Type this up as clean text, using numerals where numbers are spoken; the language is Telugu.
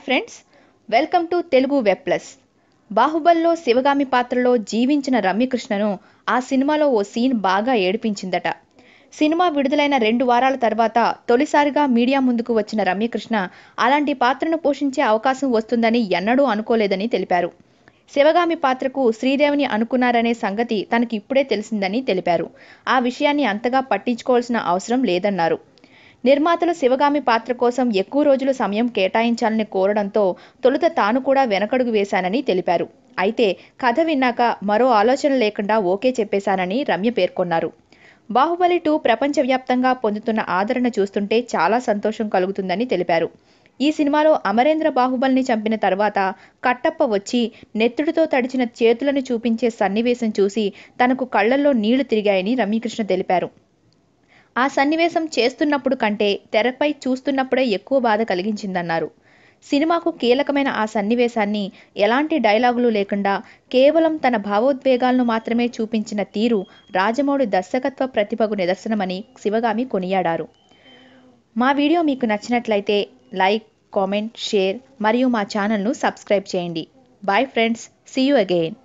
Friends, welcome to Telugu web plus. బాహుబలిలో శివగామి పాత్రలో జీవించిన రమ్యకృష్ణను ఆ సినిమాలో ఓ సీన్ బాగా ఏడిపించిందట. సినిమా విడుదలైన 2 వారాల తర్వాత తొలిసారిగా మీడియా ముందుకు వచ్చిన రమ్యకృష్ణ అలాంటి పాత్రను పోషించే అవకాశం వస్తుందని ఎన్నడూ అనుకోలేదని తెలిపారు. శివగామి పాత్రకు శ్రీదేవిని అనుకున్నారనే సంగతి తనకి ఇప్పుడే తెలిసిందని తెలిపారు. ఆ విషయాన్ని అంతగా పట్టించుకోవాల్సిన అవసరం లేదన్నారు. నిర్మాతలు శివగామి పాత్ర కోసం ఎక్కువ రోజులు సమయం కేటాయించాలని కోరడంతో తొలుత తాను కూడా వెనకడుగు వేశానని తెలిపారు. అయితే కథ విన్నాక మరో ఆలోచన లేకుండా ఓకే చెప్పేశానని రమ్య పేర్కొన్నారు. బాహుబలి 2 ప్రపంచవ్యాప్తంగా పొందుతున్న ఆదరణ చూస్తుంటే చాలా సంతోషం కలుగుతుందని తెలిపారు. ఈ సినిమాలో అమరేంద్ర బాహుబలిని చంపిన తర్వాత కట్టప్ప వచ్చి నెత్తుడితో తడిచిన చేతులను చూపించే సన్నివేశం చూసి తనకు కళ్లల్లో నీళ్లు తిరిగాయని రమ్యకృష్ణ తెలిపారు. ఆ సన్నివేశం చేస్తున్నప్పుడు కంటే తెరపై చూస్తున్నప్పుడే ఎక్కువ బాధ కలిగించిందన్నారు. సినిమాకు కీలకమైన ఆ సన్నివేశాన్ని ఎలాంటి డైలాగులు లేకుండా కేవలం తన భావోద్వేగాలను మాత్రమే చూపించిన తీరు రాజమౌళి దర్శకత్వ ప్రతిభకు నిదర్శనమని శివగామి కొనియాడారు. మా వీడియో మీకు నచ్చినట్లయితే లైక్, కామెంట్, షేర్ మరియు మా ఛానల్ను సబ్స్క్రైబ్ చేయండి. Bye friends, see you again.